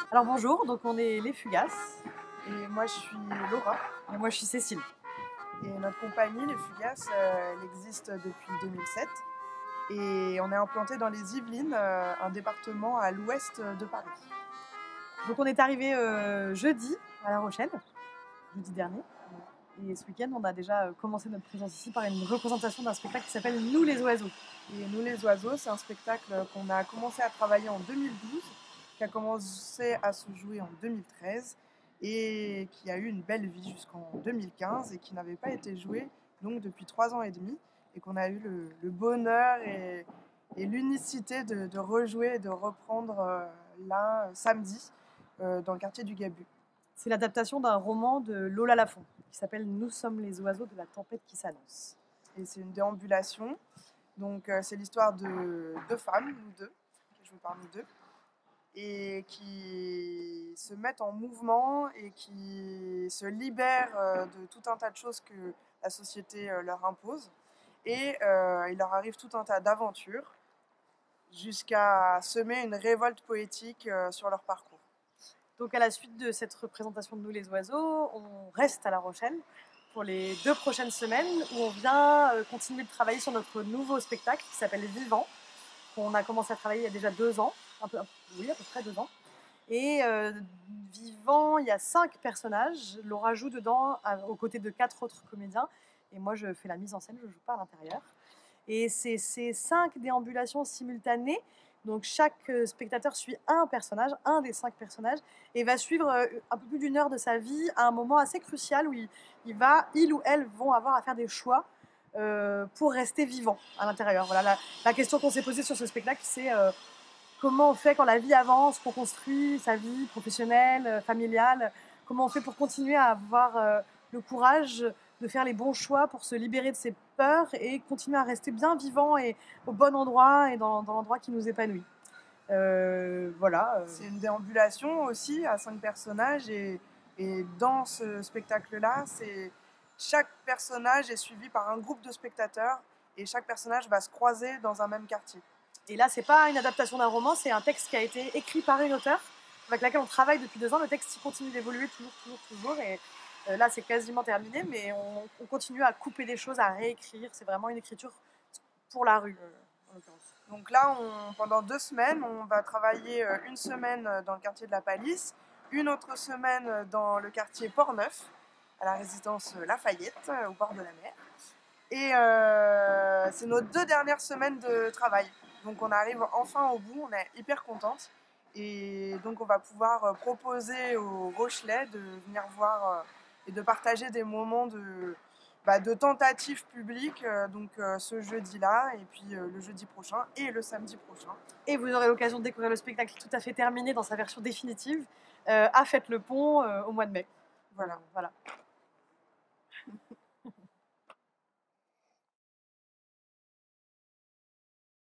Alors bonjour, donc on est les Fugaces. Et moi je suis Laura. Et moi je suis Cécile. Et notre compagnie, les Fugaces, elle existe depuis 2007. Et on est implanté dans les Yvelines, un département à l'ouest de Paris. Donc on est arrivé jeudi à La Rochelle, jeudi dernier. Et ce week-end, on a déjà commencé notre présence ici par une représentation d'un spectacle qui s'appelle Nous les oiseaux. Et Nous les oiseaux, c'est un spectacle qu'on a commencé à travailler en 2012, qui a commencé à se jouer en 2013 et qui a eu une belle vie jusqu'en 2015 et qui n'avait pas été joué donc depuis 3 ans et demi et qu'on a eu le bonheur et l'unicité de rejouer et de reprendre là samedi dans le quartier du Gabu. C'est l'adaptation d'un roman de Lola Lafont qui s'appelle Nous sommes les oiseaux de la tempête qui s'annonce. Et c'est une déambulation. Donc c'est l'histoire de deux femmes, nous deux, qui jouent par nous deux, et qui se mettent en mouvement et qui se libèrent de tout un tas de choses que la société leur impose. Et il leur arrive tout un tas d'aventures jusqu'à semer une révolte poétique sur leur parcours. Donc à la suite de cette représentation de Nous les oiseaux, on reste à La Rochelle pour les 2 prochaines semaines où on vient continuer de travailler sur notre nouveau spectacle qui s'appelle Vivant, qu'on a commencé à travailler il y a déjà 2 ans, à peu près 2 ans. Et Vivant, il y a 5 personnages. Laura joue dedans aux côtés de 4 autres comédiens. Et moi, je fais la mise en scène, je ne joue pas à l'intérieur. Et c'est ces 5 déambulations simultanées. Donc chaque spectateur suit un personnage, un des 5 personnages, et va suivre un peu plus d'1 heure de sa vie à un moment assez crucial où il ou elle vont avoir à faire des choix pour rester vivant à l'intérieur. Voilà, la question qu'on s'est posée sur ce spectacle, c'est comment on fait quand la vie avance, qu'on construit sa vie professionnelle, familiale, comment on fait pour continuer à avoir le courage de faire les bons choix pour se libérer de ses peurs et continuer à rester bien vivant et au bon endroit et dans l'endroit qui nous épanouit. Voilà. C'est une déambulation aussi à 5 personnages et dans ce spectacle-là, chaque personnage est suivi par un groupe de spectateurs et chaque personnage va se croiser dans un même quartier. Et là, c'est pas une adaptation d'un roman, c'est un texte qui a été écrit par une auteure avec laquelle on travaille depuis 2 ans. Le texte continue d'évoluer toujours. Et là, c'est quasiment terminé, mais on continue à couper des choses, à réécrire. C'est vraiment une écriture pour la rue, en l'occurrence. Donc là, pendant 2 semaines, on va travailler une semaine dans le quartier de la Palisse, une autre semaine dans le quartier Port-Neuf, à la résidence Lafayette, au bord de la mer. Et c'est nos 2 dernières semaines de travail. Donc on arrive enfin au bout, on est hyper contente. Et donc on va pouvoir proposer aux Rochelais de venir voir et de partager des moments de tentatives publiques ce jeudi-là, et puis le jeudi prochain et le samedi prochain. Et vous aurez l'occasion de découvrir le spectacle tout à fait terminé dans sa version définitive à Fête le Pont au mois de mai. Voilà.